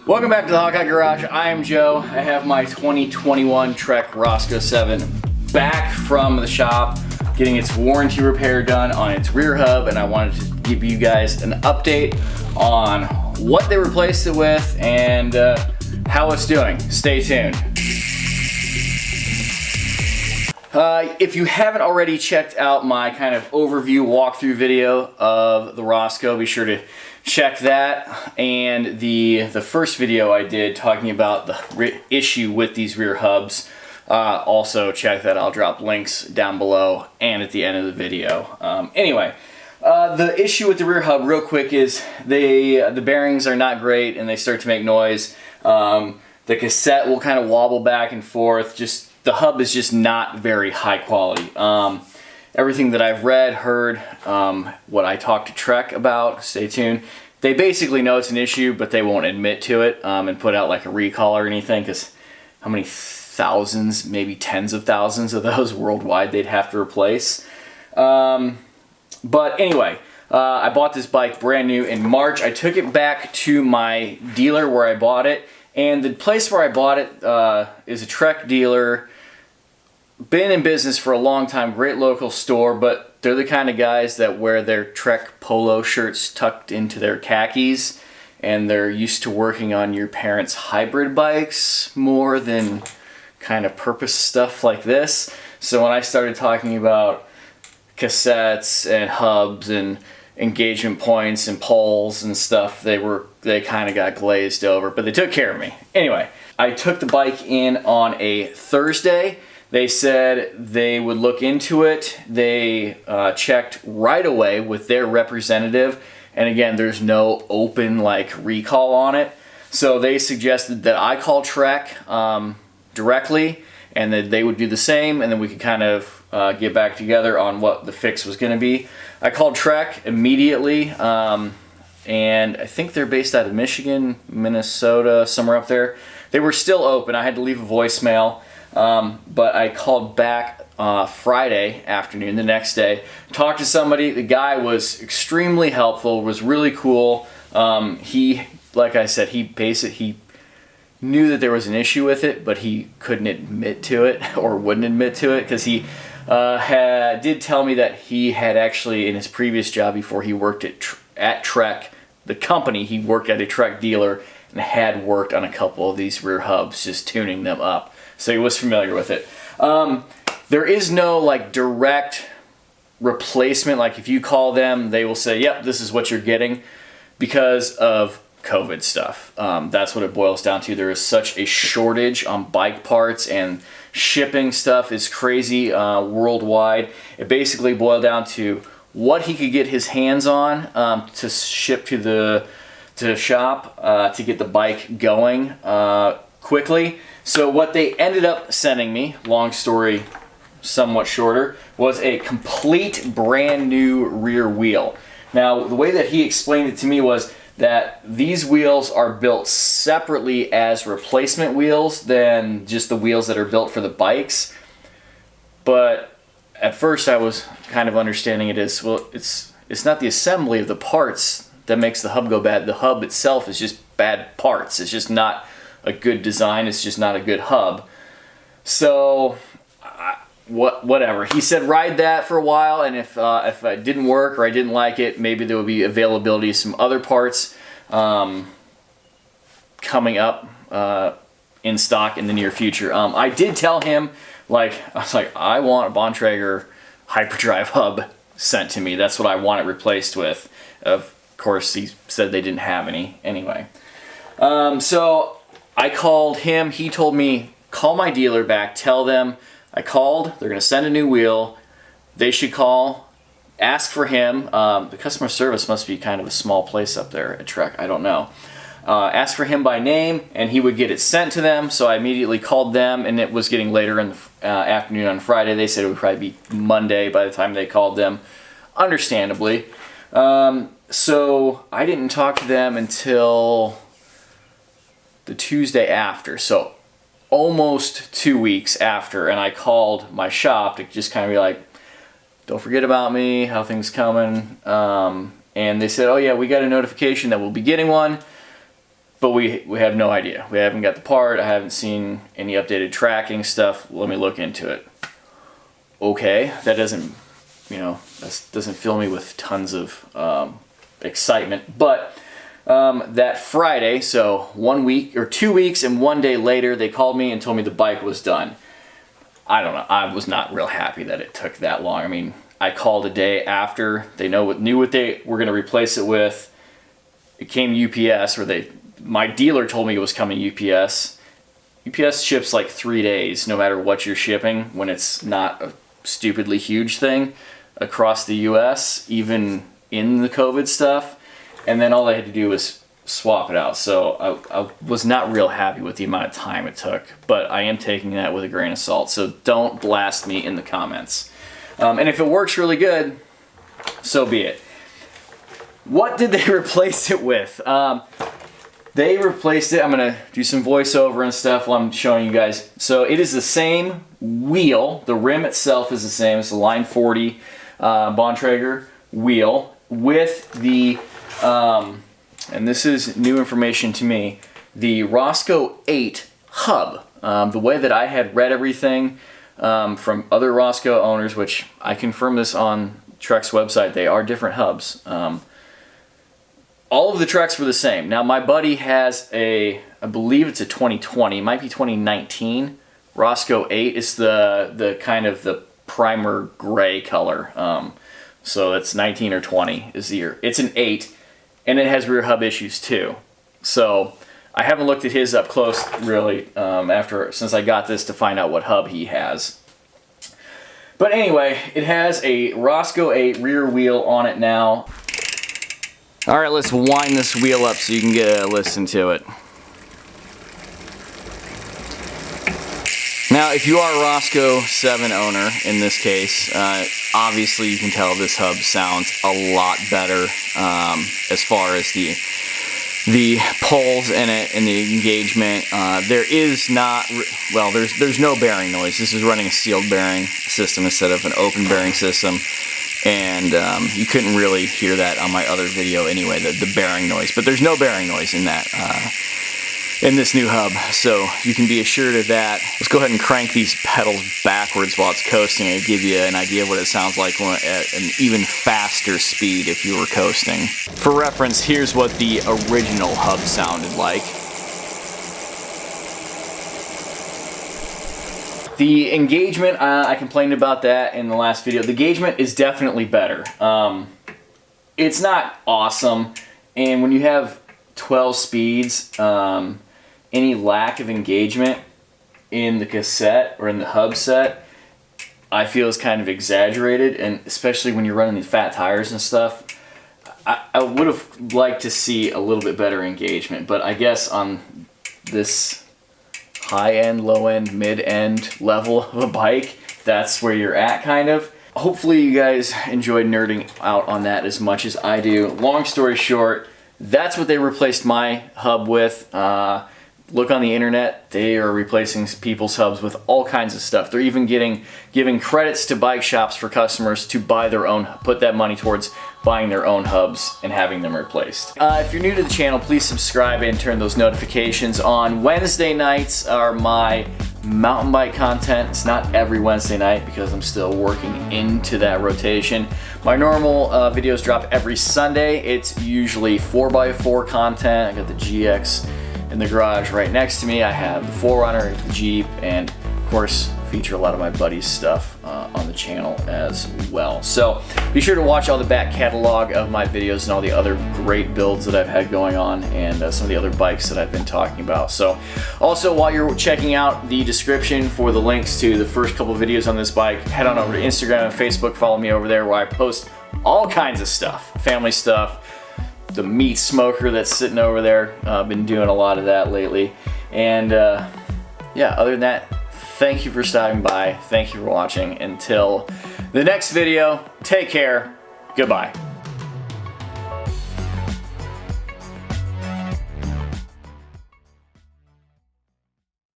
Welcome back to the Hawkeye Garage. I am Joe. I have my 2021 Trek Roscoe 7 back from the shop, getting its warranty repair done on its rear hub, and I wanted to give you guys an update on what they replaced it with and how it's doing. Stay tuned. If you haven't already checked out my kind of overview walkthrough video of the Roscoe, be sure to check that, and the first video I did talking about the issue with these rear hubs. Also check that. I'll drop links down below and at the end of the video. Anyway, the issue with the rear hub real quick is the bearings are not great and they start to make noise. The cassette will kind of wobble back and forth. Just the hub is just not very high quality. Everything that I've read, heard, what I talked to Trek about, stay tuned. They basically know it's an issue, but they won't admit to it and put out like a recall or anything, because how many thousands, maybe tens of thousands of those worldwide they'd have to replace. But anyway, I bought this bike brand new in March. I took it back to my dealer where I bought it, and the place where I bought it is a Trek dealer. Been in business for a long time, great local store, but they're the kind of guys that wear their Trek polo shirts tucked into their khakis, and they're used to working on your parents' hybrid bikes more than kind of purpose stuff like this. So when I started talking about cassettes and hubs and engagement points and poles and stuff, they kind of got glazed over, but they took care of me. Anyway, I took the bike in on a Thursday. They said they would look into it. They checked right away with their representative, and again, there's no open like recall on it. So they suggested that I call Trek directly, and that they would do the same, and then we could kind of get back together on what the fix was going to be. I called Trek immediately, and I think they're based out of Michigan, Minnesota, somewhere up there. They were still open. I had to leave a voicemail. But I called back Friday afternoon, the next day, talked to somebody. The guy was extremely helpful, was really cool. He, like I said, he knew that there was an issue with it, but he couldn't admit to it or wouldn't admit to it, because he did tell me that he had actually, in his previous job before he worked at Trek, the company, he worked at a Trek dealer and had worked on a couple of these rear hubs, just tuning them up. So he was familiar with it. There is no like direct replacement. Like if you call them, they will say, yep, this is what you're getting, because of COVID stuff. That's what it boils down to. There is such a shortage on bike parts, and shipping stuff is crazy worldwide. It basically boiled down to what he could get his hands on to ship to the shop to get the bike going quickly. So what they ended up sending me, long story somewhat shorter, was a complete brand new rear wheel. Now, the way that he explained it to me was that these wheels are built separately as replacement wheels than just the wheels that are built for the bikes. But at first I was kind of understanding it as, well, it's not the assembly of the parts that makes the hub go bad. The hub itself is just bad parts. It's just not a good design. It's just not a good hub. So whatever. He said ride that for a while, and if it didn't work or I didn't like it, maybe there would be availability of some other parts coming up in stock in the near future. I did tell him, I was like, I want a Bontrager hyperdrive hub sent to me. That's what I want it replaced with. Of course, he said they didn't have any anyway. So I called him. He told me, call my dealer back, tell them I called, they're going to send a new wheel. They should call, ask for him. The customer service must be kind of a small place up there at Trek, I don't know. Ask for him by name, and he would get it sent to them. So I immediately called them, and it was getting later in the afternoon on Friday. They said it would probably be Monday by the time they called them, understandably. So I didn't talk to them until the Tuesday after, so almost 2 weeks after, and I called my shop to just kind of be like, don't forget about me, how things coming, and they said, oh yeah, we got a notification that we'll be getting one. but we have no idea. We haven't got the part. I haven't seen any updated tracking stuff. Let me look into it. Okay, that doesn't, that doesn't fill me with tons of excitement. But that Friday, so 1 week or 2 weeks and 1 day later, they called me and told me the bike was done. I don't know. I was not real happy that it took that long. I mean, I called a day after. They knew what they were going to replace it with. It came UPS, or my dealer told me it was coming UPS. UPS ships like 3 days, no matter what you're shipping, when it's not a stupidly huge thing across the US, even in the COVID stuff. And then all I had to do was swap it out. So I was not real happy with the amount of time it took, but I am taking that with a grain of salt. So don't blast me in the comments. And if it works really good, so be it. What did they replace it with? They replaced it. I'm going to do some voiceover and stuff while I'm showing you guys. So it is the same wheel. The rim itself is the same. It's a Line 40 Bontrager wheel with the, and this is new information to me, the Roscoe 8 hub. The way that I had read everything from other Roscoe owners, which I confirm this on Trek's website, they are different hubs. All of the Treks were the same. Now my buddy has I believe it's a 2020, it might be 2019, Roscoe 8. It's the kind of the primer gray color. So it's 19 or 20 is the year. It's an 8, and it has rear hub issues too. So I haven't looked at his up close really since I got this to find out what hub he has. But anyway, it has a Roscoe 8 rear wheel on it now. All right, let's wind this wheel up so you can get a listen to it. Now, if you are a Roscoe 7 owner, in this case, obviously you can tell this hub sounds a lot better as far as the pulls in it and the engagement. There is not, well, there's no bearing noise. This is running a sealed bearing system instead of an open bearing system. And you couldn't really hear that on my other video anyway, the bearing noise. But there's no bearing noise in that, in this new hub. So you can be assured of that. Let's go ahead and crank these pedals backwards while it's coasting and give you an idea of what it sounds like at an even faster speed if you were coasting. For reference, here's what the original hub sounded like. The engagement, I complained about that in the last video. The engagement is definitely better. It's not awesome, and when you have 12 speeds, any lack of engagement in the cassette or in the hub set, I feel is kind of exaggerated, and especially when you're running these fat tires and stuff. I would have liked to see a little bit better engagement, but I guess on this high-end, low-end, mid-end level of a bike, that's where you're at, kind of. Hopefully you guys enjoyed nerding out on that as much as I do. Long story short, that's what they replaced my hub with. Look on the internet, they are replacing people's hubs with all kinds of stuff. They're even giving credits to bike shops for customers to buy their own, put that money towards buying their own hubs and having them replaced. If you're new to the channel, please subscribe and turn those notifications on. Wednesday nights are my mountain bike content. It's not every Wednesday night because I'm still working into that rotation. My normal videos drop every Sunday. It's usually 4x4 content. I got the GX in the garage right next to me. I have the 4Runner, the Jeep, and of course feature a lot of my buddies' stuff on the channel as well. So be sure to watch all the back catalog of my videos and all the other great builds that I've had going on, and some of the other bikes that I've been talking about. So also, while you're checking out the description for the links to the first couple videos on this bike, head on over to Instagram and Facebook. Follow me over there where I post all kinds of stuff, family stuff, the meat smoker that's sitting over there. I've been doing a lot of that lately. And yeah, other than that, thank you for stopping by. Thank you for watching. Until the next video, take care. Goodbye.